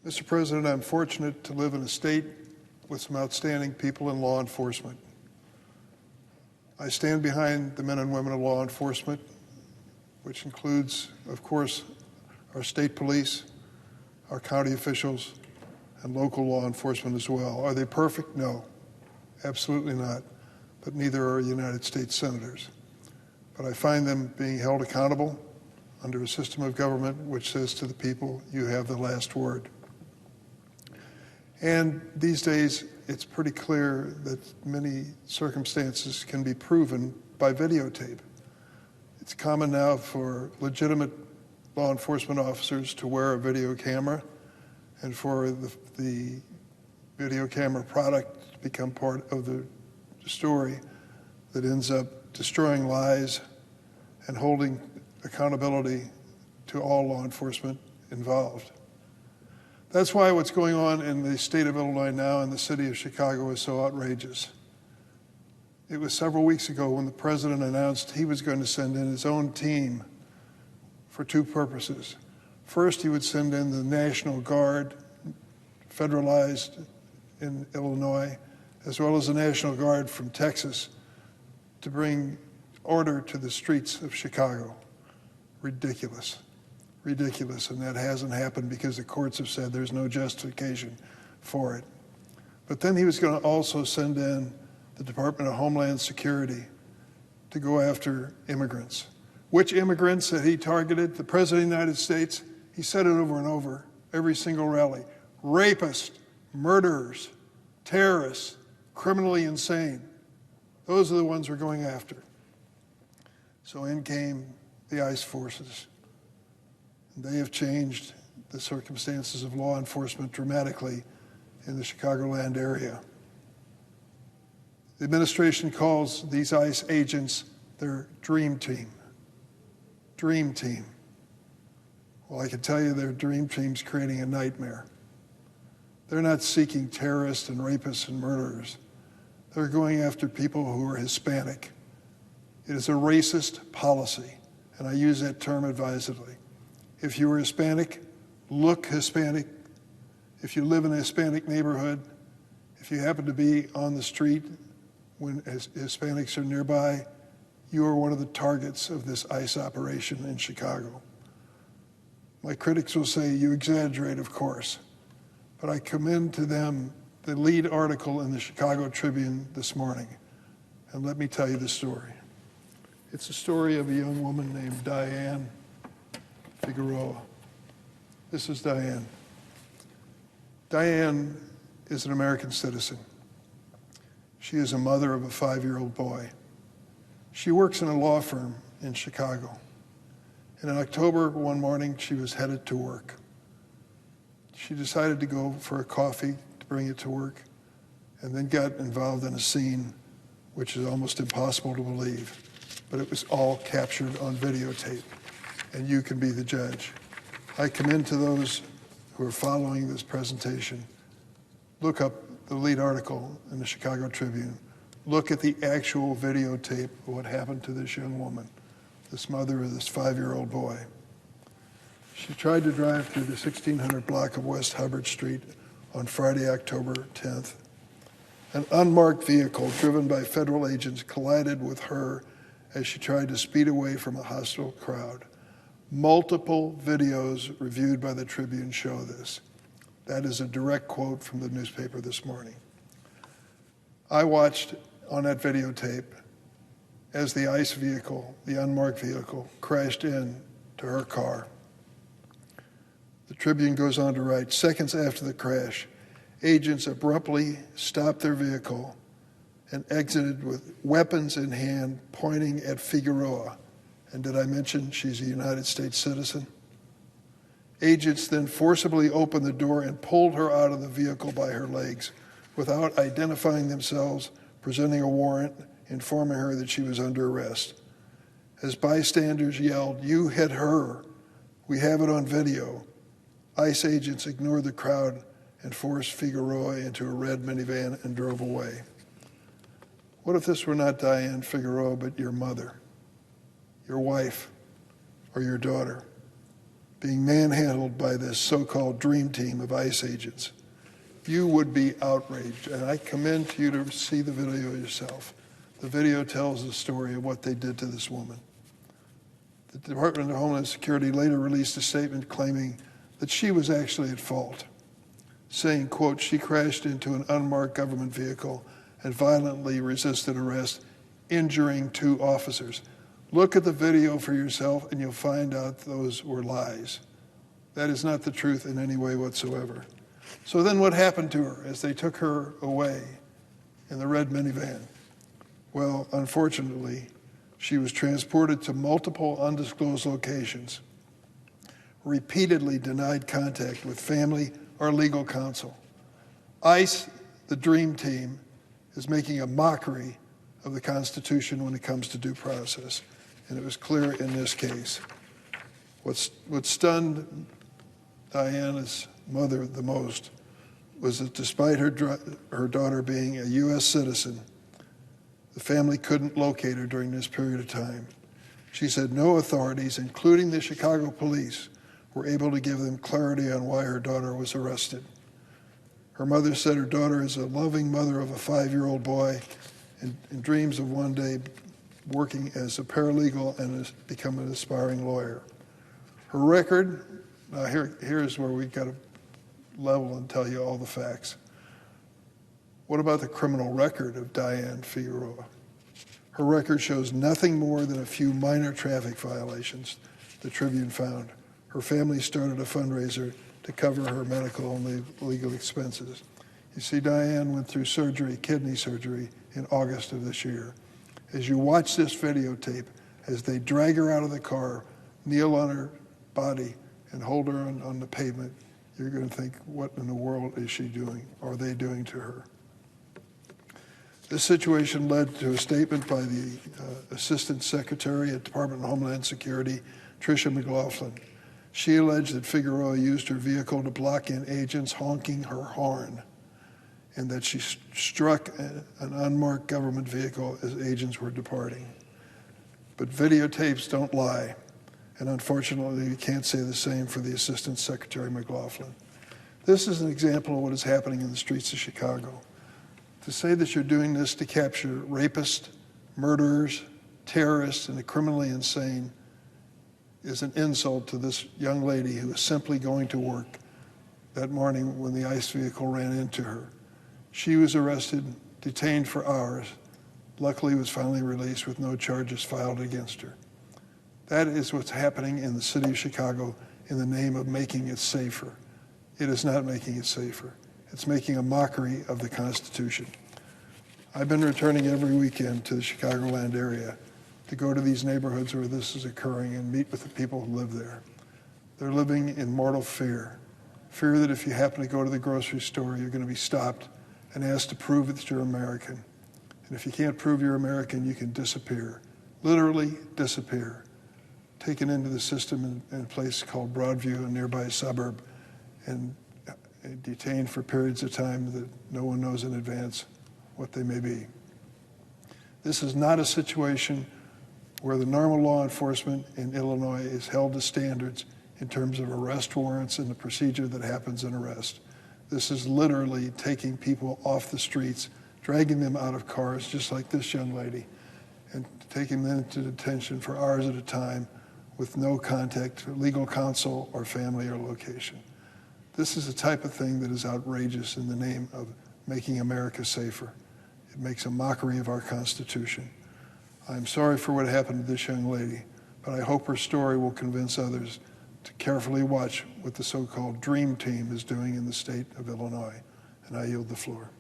Mr. President, I'm fortunate to live in a state with some outstanding people in law enforcement. I stand behind the men and women of law enforcement, which includes, of course, our state police, our county officials, and local law enforcement as well. Are they perfect? No, absolutely not. But neither are United States senators. But I find them being held accountable under a system of government which says to the people, you have the last word. And these days, it's pretty clear that many circumstances can be proven by videotape. It's common now for legitimate law enforcement officers to wear a video camera and for the video camera product to become part of the story that ends up destroying lives and holding accountability to all law enforcement involved. That's why what's going on in the state of Illinois now and the city of Chicago is so outrageous. It was several weeks ago when the president announced he was going to send in his own team for two purposes. First, he would send in the National Guard, federalized in Illinois, as well as the National Guard from Texas to bring order to the streets of Chicago. Ridiculous. Ridiculous, and that hasn't happened because the courts have said there's no justification for it. But then he was going to also send in the Department of Homeland Security to go after immigrants. Which immigrants that he targeted? The President of the United States, he said it over and over, every single rally. Rapists, murderers, terrorists, criminally insane. Those are the ones we're going after. So in came the ICE forces. They have changed the circumstances of law enforcement dramatically in the Chicagoland area. The administration calls these ICE agents their dream team. Dream team. Well, I can tell you their dream team's creating a nightmare. They're not seeking terrorists and rapists and murderers. They're going after people who are Hispanic. It is a racist policy, and I use that term advisedly. If you are Hispanic, look Hispanic. If you live in a Hispanic neighborhood, if you happen to be on the street when Hispanics are nearby, you are one of the targets of this ICE operation in Chicago. My critics will say you exaggerate, of course, but I commend to them the lead article in the Chicago Tribune this morning, and let me tell you the story. It's the story of a young woman named Diane Figueroa. This is Diane. Diane is an American citizen. She is a mother of a 5-year-old boy. She works in a law firm in Chicago. And in October, one morning, she was headed to work. She decided to go for a coffee to bring it to work, and then got involved in a scene which is almost impossible to believe. But it was all captured on videotape, and you can be the judge. I commend to those who are following this presentation, look up the lead article in the Chicago Tribune. Look at the actual videotape of what happened to this young woman, this mother of this 5-year-old boy. She tried to drive through the 1600 block of West Hubbard Street on Friday, October 10th. An unmarked vehicle driven by federal agents collided with her as she tried to speed away from a hostile crowd. Multiple videos reviewed by the Tribune show this. That is a direct quote from the newspaper this morning. I watched on that videotape as the ICE vehicle, the unmarked vehicle, crashed in to her car. The Tribune goes on to write, seconds after the crash, agents abruptly stopped their vehicle and exited with weapons in hand pointing at Figueroa. And did I mention she's a United States citizen? Agents then forcibly opened the door and pulled her out of the vehicle by her legs without identifying themselves, presenting a warrant, informing her that she was under arrest. As bystanders yelled, "You hit her. We have it on video," ICE agents ignored the crowd and forced Figueroa into a red minivan and drove away. What if this were not Diane Figueroa, but your mother, your wife, or your daughter? being manhandled by this so-called dream team of ICE agents. You would be outraged, and I commend you to see the video yourself. The video tells the story of what they did to this woman. The Department of Homeland Security later released a statement claiming that she was actually at fault, saying, quote, she crashed into an unmarked government vehicle and violently resisted arrest, injuring 2 officers. Look at the video for yourself and you'll find out those were lies. That is not the truth in any way whatsoever. So then what happened to her as they took her away in the red minivan? Well, unfortunately, she was transported to multiple undisclosed locations, repeatedly denied contact with family or legal counsel. ICE, the dream team, is making a mockery of the Constitution when it comes to due process, and it was clear in this case. What stunned Diana's mother the most was that despite her daughter being a U.S. citizen, the family couldn't locate her during this period of time. She said no authorities, including the Chicago police, were able to give them clarity on why her daughter was arrested. Her mother said her daughter is a loving mother of a 5-year-old boy and dreams of one day working as a paralegal and has become an aspiring lawyer. Her record, now here's where we've got to level and tell you all the facts. What about the criminal record of Diane Figueroa? Her record shows nothing more than a few minor traffic violations, the Tribune found. Her family started a fundraiser to cover her medical and legal expenses. You see, Diane went through surgery, kidney surgery, in August of this year. As you watch this videotape, as they drag her out of the car, kneel on her body, and hold her on the pavement, you're going to think, what in the world is she doing, or are they doing to her? This situation led to a statement by the Assistant Secretary at Department of Homeland Security, Tricia McLaughlin. She alleged that Figueroa used her vehicle to block in agents honking her horn, and that she struck an unmarked government vehicle as agents were departing. But videotapes don't lie, and unfortunately you can't say the same for the Assistant Secretary McLaughlin. This is an example of what is happening in the streets of Chicago. To say that you're doing this to capture rapists, murderers, terrorists, and the criminally insane is an insult to this young lady who was simply going to work that morning when the ICE vehicle ran into her. She was arrested, detained for hours, luckily was finally released with no charges filed against her. That is what's happening in the city of Chicago in the name of making it safer. It is not making it safer. It's making a mockery of the Constitution. I've been returning every weekend to the Chicagoland area to go to these neighborhoods where this is occurring and meet with the people who live there. They're living in mortal fear. Fear that if you happen to go to the grocery store, you're going to be stopped and asked to prove that you're American. And if you can't prove you're American, you can disappear. Literally disappear. Taken into the system in a place called Broadview, a nearby suburb, and detained for periods of time that no one knows in advance what they may be. This is not a situation where the normal law enforcement in Illinois is held to standards in terms of arrest warrants and the procedure that happens in arrest. This is literally taking people off the streets, dragging them out of cars, just like this young lady, and taking them into detention for hours at a time with no contact, legal counsel, or family or location. This is the type of thing that is outrageous in the name of making America safer. It makes a mockery of our Constitution. I'm sorry for what happened to this young lady, but I hope her story will convince others to carefully watch what the so-called Dream Team is doing in the state of Illinois. And I yield the floor.